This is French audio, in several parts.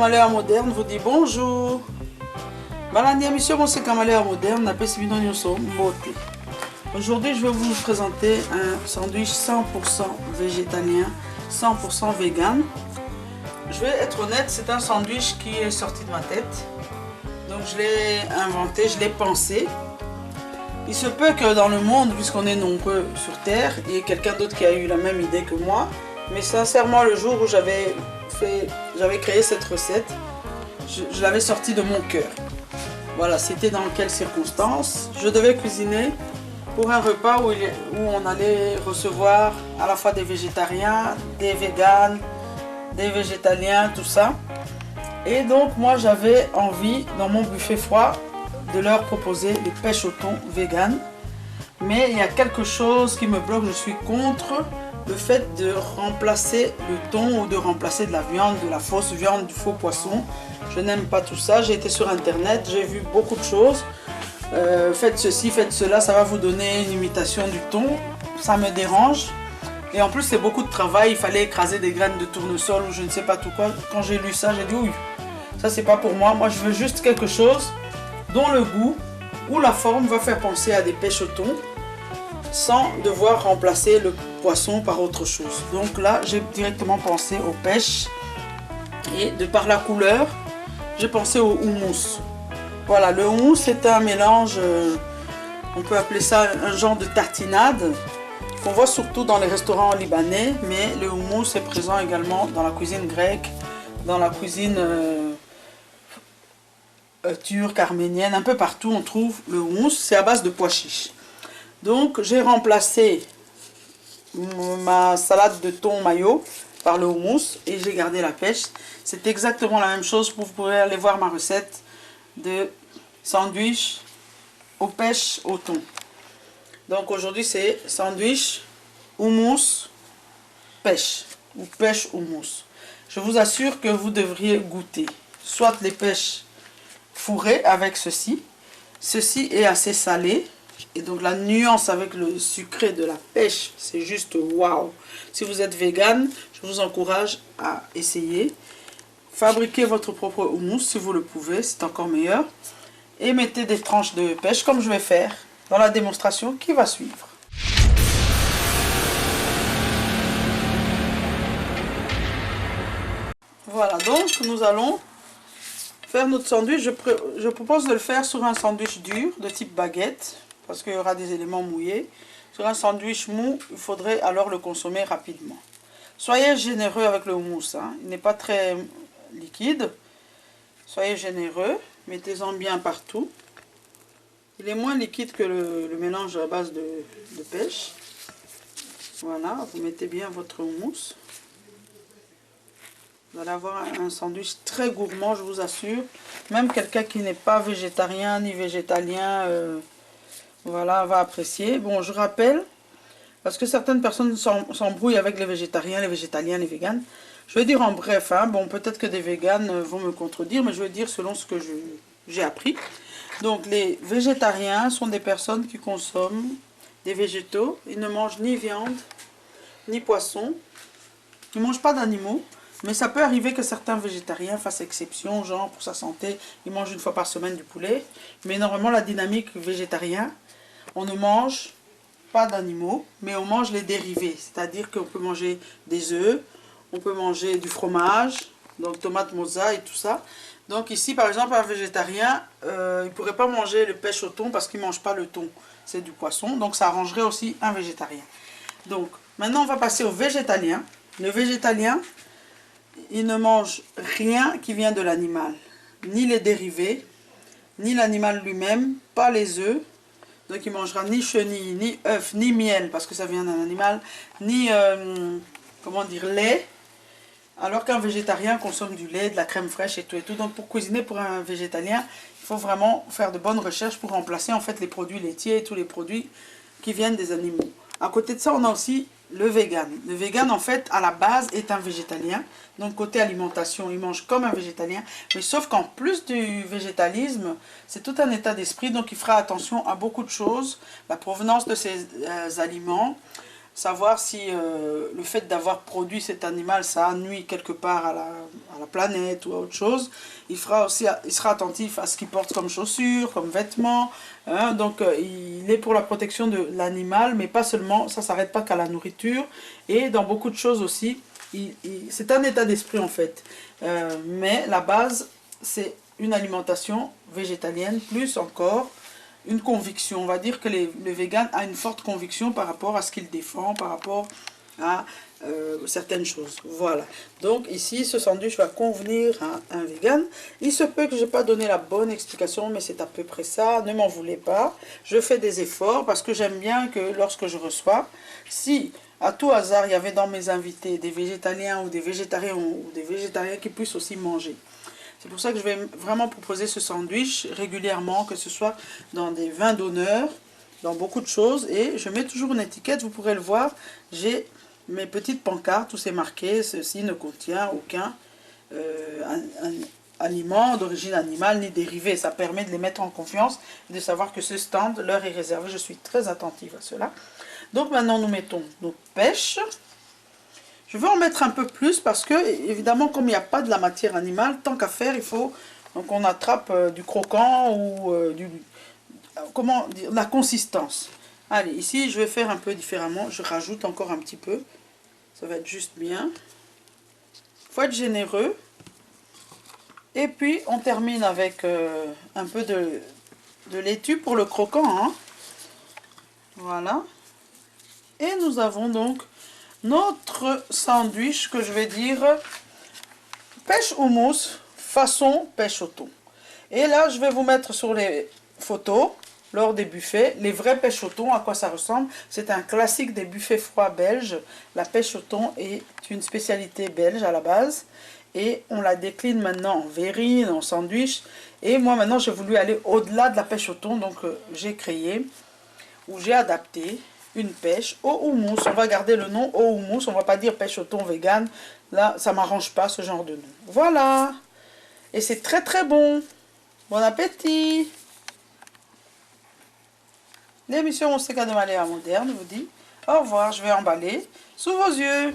Malheur Moderne vous dit bonjour. Balandi émission Monsieur Malheur Moderne n'a pas si bien beauté. Aujourd'hui, je vais vous présenter un sandwich 100% végétalien, 100% vegan. Je vais être honnête, c'est un sandwich qui est sorti de ma tête. Donc je l'ai inventé, je l'ai pensé. Il se peut que dans le monde, puisqu'on est nombreux sur Terre, il y ait quelqu'un d'autre qui a eu la même idée que moi. Mais sincèrement, le jour où j'avais créé cette recette, je l'avais sortie de mon cœur. Voilà, c'était dans quelles circonstances. Je devais cuisiner pour un repas où on allait recevoir à la fois des végétariens, des véganes, des végétaliens, tout ça. Et donc moi j'avais envie dans mon buffet froid de leur proposer des pêches au thon vegan. Mais il y a quelque chose qui me bloque, je suis contre le fait de remplacer le thon ou de remplacer de la viande, de la fausse viande, du faux poisson. Je n'aime pas tout ça. J'ai été sur internet, j'ai vu beaucoup de choses. Faites ceci, faites cela, ça va vous donner une imitation du thon. Ça me dérange. Et en plus c'est beaucoup de travail, il fallait écraser des graines de tournesol ou je ne sais pas tout quoi. Quand j'ai lu ça, j'ai dit oui, ça c'est pas pour moi. Moi je veux juste quelque chose dont le goût ou la forme va faire penser à des pêches au thon sans devoir remplacer le poisson par autre chose. Donc là j'ai directement pensé aux pêches et de par la couleur j'ai pensé au houmous. Voilà, le houmous c'est un mélange, on peut appeler ça un genre de tartinade qu'on voit surtout dans les restaurants libanais, mais le houmous est présent également dans la cuisine grecque, dans la cuisine turque, arménienne, un peu partout on trouve le houmous. C'est à base de pois chiches. Donc j'ai remplacé ma salade de thon mayo par le houmous et j'ai gardé la pêche. C'est exactement la même chose, vous pourrez aller voir ma recette de sandwich aux pêches au thon. Donc aujourd'hui c'est sandwich houmous pêche ou pêche houmous. Je vous assure que vous devriez goûter soit les pêches fourrées avec ceci. Ceci est assez salé. Et donc la nuance avec le sucré de la pêche, c'est juste waouh. Si vous êtes vegan, je vous encourage à essayer. Fabriquez votre propre houmous si vous le pouvez, c'est encore meilleur. Et mettez des tranches de pêche comme je vais faire dans la démonstration qui va suivre. Voilà, donc nous allons faire notre sandwich. Je propose de le faire sur un sandwich dur de type baguette, parce qu'il y aura des éléments mouillés. Sur un sandwich mou, il faudrait alors le consommer rapidement. Soyez généreux avec le houmous, hein. Il n'est pas très liquide. Soyez généreux, mettez-en bien partout. Il est moins liquide que le mélange à base de pêche. Voilà, vous mettez bien votre houmous. Vous allez avoir un sandwich très gourmand, je vous assure. Même quelqu'un qui n'est pas végétarien ni végétalien, voilà, va apprécier. Bon, je rappelle, parce que certaines personnes s'embrouillent avec les végétariens, les végétaliens, les véganes. Je vais dire en bref, hein, bon, peut-être que des véganes vont me contredire, mais je vais dire selon ce que j'ai appris. Donc, les végétariens sont des personnes qui consomment des végétaux. Ils ne mangent ni viande, ni poisson. Ils ne mangent pas d'animaux. Mais ça peut arriver que certains végétariens fassent exception, genre pour sa santé, ils mangent une fois par semaine du poulet. Mais normalement, la dynamique végétarien, on ne mange pas d'animaux, mais on mange les dérivés. C'est-à-dire qu'on peut manger des œufs, on peut manger du fromage, donc tomate, mozza et tout ça. Donc ici, par exemple, un végétarien, il ne pourrait pas manger le pêche au thon parce qu'il ne mange pas le thon. C'est du poisson, donc ça arrangerait aussi un végétarien. Donc, maintenant, on va passer au végétalien. Le végétalien, il ne mange rien qui vient de l'animal. Ni les dérivés, ni l'animal lui-même, pas les œufs. Donc il ne mangera ni chenilles, ni œufs, ni miel, parce que ça vient d'un animal, ni, comment dire, lait. Alors qu'un végétarien consomme du lait, de la crème fraîche et tout et tout. Donc pour cuisiner pour un végétalien, il faut vraiment faire de bonnes recherches pour remplacer en fait les produits laitiers et tous les produits qui viennent des animaux. À côté de ça, on a aussi le vegan. Le vegan, en fait, à la base, est un végétalien. Donc, côté alimentation, il mange comme un végétalien. Mais sauf qu'en plus du végétalisme, c'est tout un état d'esprit. Donc, il fera attention à beaucoup de choses. La provenance de ses aliments, savoir si le fait d'avoir produit cet animal, ça nuit quelque part à la planète ou à autre chose. Il sera attentif à ce qu'il porte comme chaussures, comme vêtements. Hein, donc il est pour la protection de l'animal, mais pas seulement, ça ne s'arrête pas qu'à la nourriture. Et dans beaucoup de choses aussi, c'est un état d'esprit en fait. Mais la base, c'est une alimentation végétalienne, plus encore une conviction. On va dire que le vegan a une forte conviction par rapport à ce qu'il défend, par rapport à certaines choses. Voilà. Donc ici, ce sandwich va convenir à un vegan. Il se peut que je n'ai pas donné la bonne explication, mais c'est à peu près ça. Ne m'en voulez pas. Je fais des efforts parce que j'aime bien que lorsque je reçois, si à tout hasard, il y avait dans mes invités des végétaliens ou des végétariens qui puissent aussi manger. C'est pour ça que je vais vraiment proposer ce sandwich régulièrement, que ce soit dans des vins d'honneur, dans beaucoup de choses. Et je mets toujours une étiquette, vous pourrez le voir. J'ai mes petites pancartes où c'est marqué « Ceci ne contient aucun aliment d'origine animale ni dérivé ». Ça permet de les mettre en confiance et de savoir que ce stand leur est réservé. Je suis très attentive à cela. Donc maintenant, nous mettons nos pêches. Je vais en mettre un peu plus parce que, évidemment, comme il n'y a pas de la matière animale, tant qu'à faire, il faut qu'on attrape du croquant ou comment dire, la consistance. Allez, ici, je vais faire un peu différemment. Je rajoute encore un petit peu. Ça va être juste bien. Il faut être généreux. Et puis, on termine avec un peu de laitue pour le croquant. Hein. Voilà. Et nous avons donc notre sandwich que je vais dire pêche houmous façon pêche au thon. Et là, je vais vous mettre sur les photos lors des buffets les vrais pêches au thon, à quoi ça ressemble. C'est un classique des buffets froids belges. La pêche au thon est une spécialité belge à la base. Et on la décline maintenant en verrine, en sandwich. Et moi maintenant, j'ai voulu aller au-delà de la pêche au thon. Donc j'ai créé, ou j'ai adapté une pêche au houmous. On va garder le nom au houmous. On va pas dire pêche au thon vegan. Là, ça m'arrange pas ce genre de nom. Voilà. Et c'est très très bon. Bon appétit. L'émission On sait qu'à de manière moderne vous dit au revoir. Je vais emballer sous vos yeux.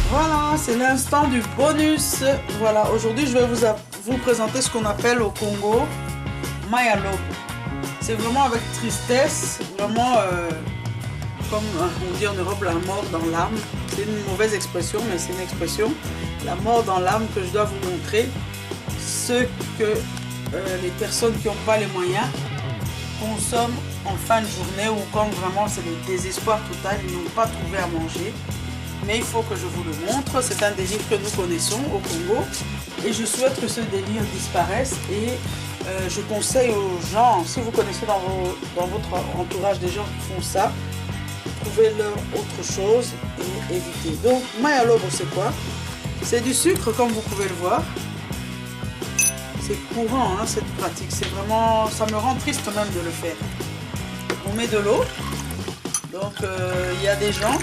Voilà, c'est l'instant du bonus. Voilà, aujourd'hui je vais vous présenter ce qu'on appelle au Congo Mayalobo. C'est vraiment avec tristesse, vraiment comme on dit en Europe, la mort dans l'âme. C'est une mauvaise expression, mais c'est une expression, la mort dans l'âme, que je dois vous montrer ce que les personnes qui n'ont pas les moyens consomment en fin de journée ou quand vraiment c'est le désespoir total, ils n'ont pas trouvé à manger. Mais il faut que je vous le montre, c'est un délire que nous connaissons au Congo et je souhaite que ce délire disparaisse et je conseille aux gens, si vous connaissez dans votre entourage des gens qui font ça, trouvez-leur autre chose et évitez. Donc Mayalobo, c'est quoi? C'est du sucre comme vous pouvez le voir. C'est courant hein, cette pratique, c'est vraiment, ça me rend triste même de le faire. On met de l'eau, donc il y a des gens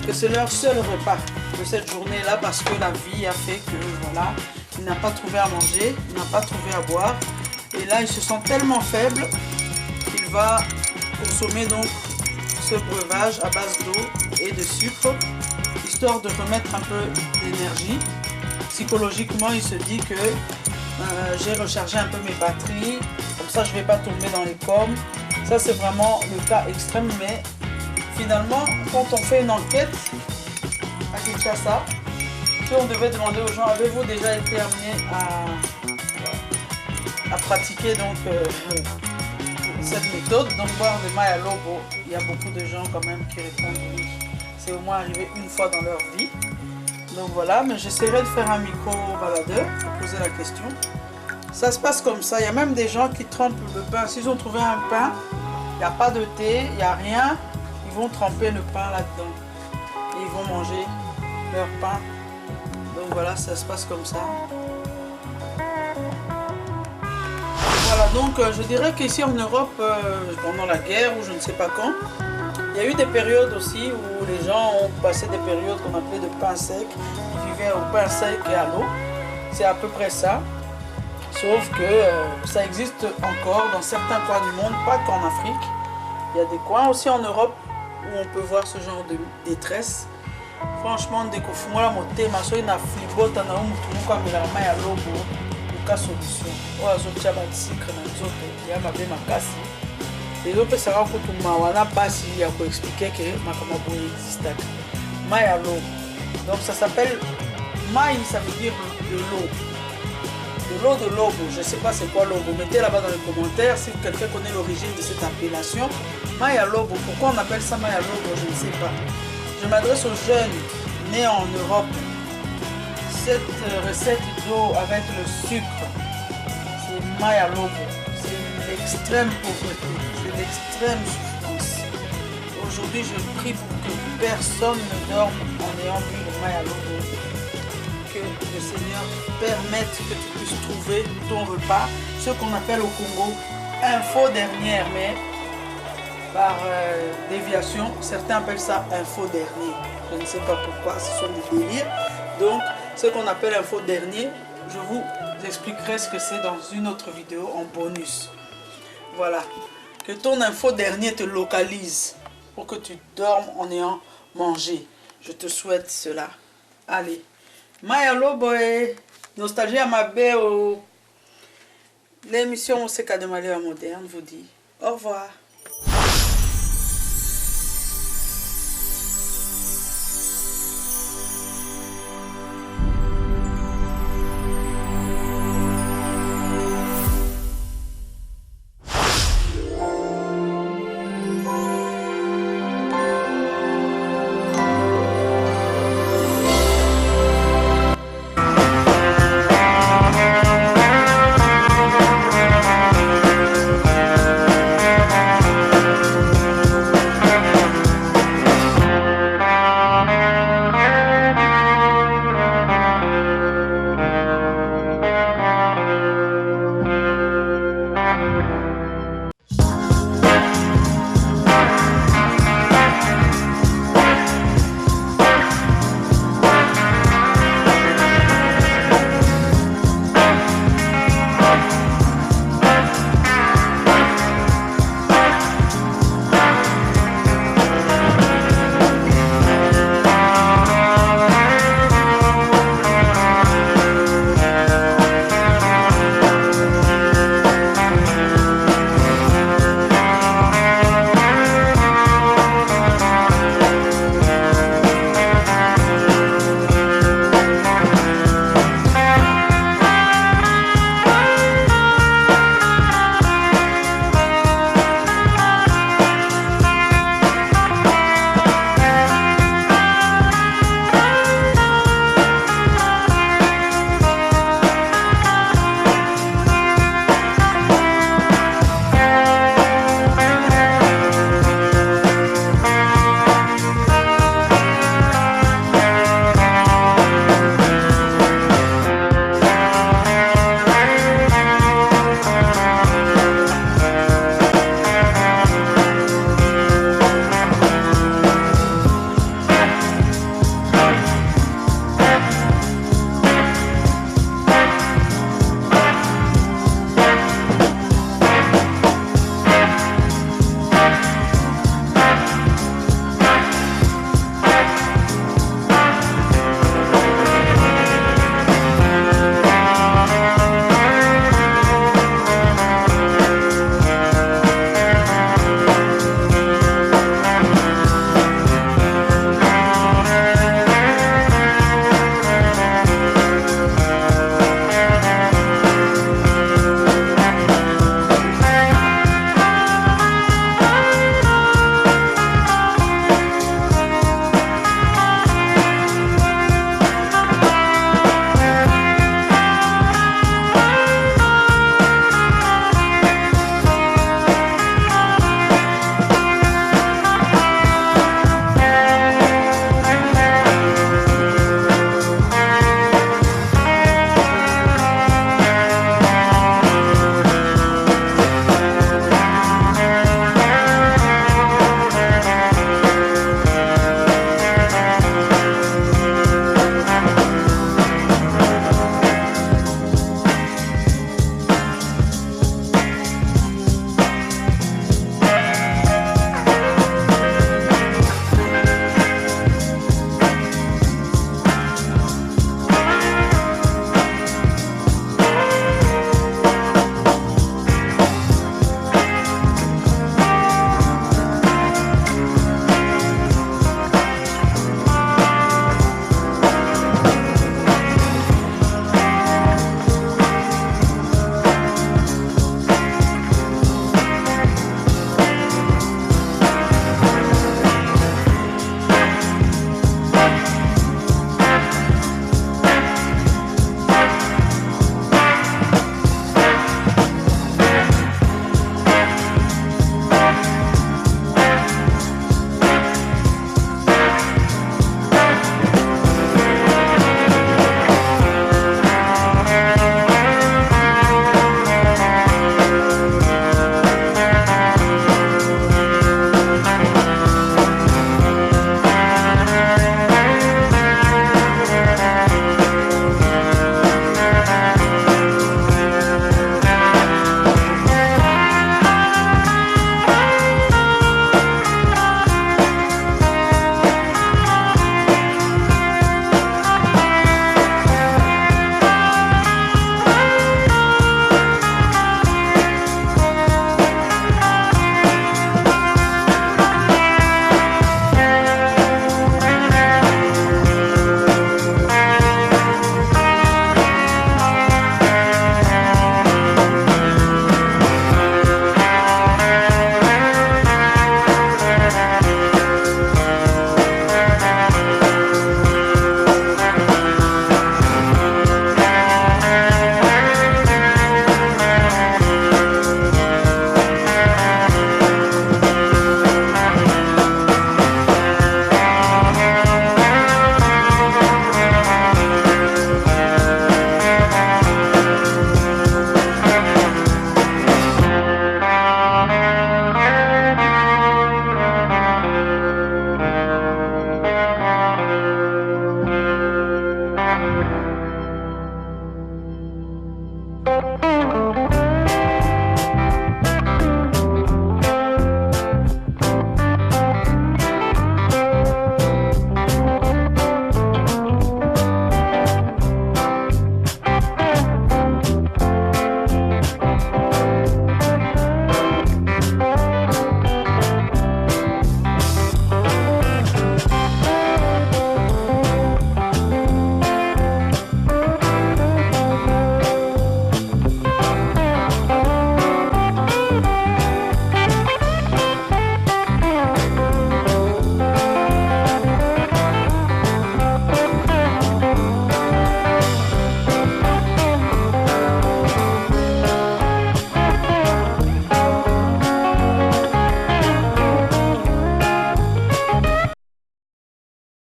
que c'est leur seul repas de cette journée-là parce que la vie a fait que voilà, il n'a pas trouvé à manger, il n'a pas trouvé à boire. Et là, il se sent tellement faible qu'il va consommer donc ce breuvage à base d'eau et de sucre, histoire de remettre un peu d'énergie. Psychologiquement, il se dit que j'ai rechargé un peu mes batteries, comme ça je ne vais pas tomber dans les pommes. Ça, c'est vraiment le cas extrême, mais finalement, quand on fait une enquête à Kinshasa, si on devait demander aux gens, avez-vous déjà été amené à pratiquer donc cette méthode. Donc boire de maï à lobo, il y a beaucoup de gens quand même qui répondent oui. C'est au moins arrivé une fois dans leur vie. Donc voilà, mais j'essaierai de faire un micro-baladeur pour poser la question. Ça se passe comme ça, il y a même des gens qui trempent le pain. S'ils ont trouvé un pain, il n'y a pas de thé, il n'y a rien, ils vont tremper le pain là-dedans. Et ils vont manger leur pain. Donc voilà, ça se passe comme ça. Voilà, donc je dirais qu'ici en Europe, pendant la guerre ou je ne sais pas quand, il y a eu des périodes aussi où les gens ont passé des périodes qu'on appelait de pain sec. Ils vivaient au pain sec et à l'eau. C'est à peu près ça. Sauf que ça existe encore dans certains coins du monde, pas qu'en Afrique. Il y a des coins aussi en Europe où on peut voir ce genre de détresse. Franchement, dès qu'on fume la moté, ma soeur n'a flibota na umutu kwa milama ya lobo uka solution. Oazo tia ba sucre na nzoto ya mabe makasi. Les autres sera kutu mawana basi ya ko expliquer que makama boye existe. Maï à l'eau. Donc ça s'appelle maï, ça veut dire de l'eau. De l'eau de lobo, je ne sais pas c'est quoi lobo. Mettez là-bas dans les commentaires si quelqu'un connaît l'origine de cette appellation. Maï à lobo, pourquoi on appelle ça maï à lobo, je ne sais pas. Je m'adresse aux jeunes nés en Europe. Cette recette d'eau avec le sucre, c'est maï à lobo. C'est l'extrême pauvreté, c'est l'extrême souffrance. Aujourd'hui, je prie pour que personne ne dorme en ayant bu le maï à lobo. Que le Seigneur permette que tu puisses trouver ton repas, ce qu'on appelle au Congo info dernière, mais par déviation, certains appellent ça info dernier. Je ne sais pas pourquoi, ce sont des délires. Donc, ce qu'on appelle info dernier, je vous expliquerai ce que c'est dans une autre vidéo en bonus. Voilà. Que ton info dernier te localise pour que tu dormes en ayant mangé. Je te souhaite cela. Allez. Maï à lobo, nostalgie à ma belle. L'émission Monseka de Malheur Moderne vous dit au revoir.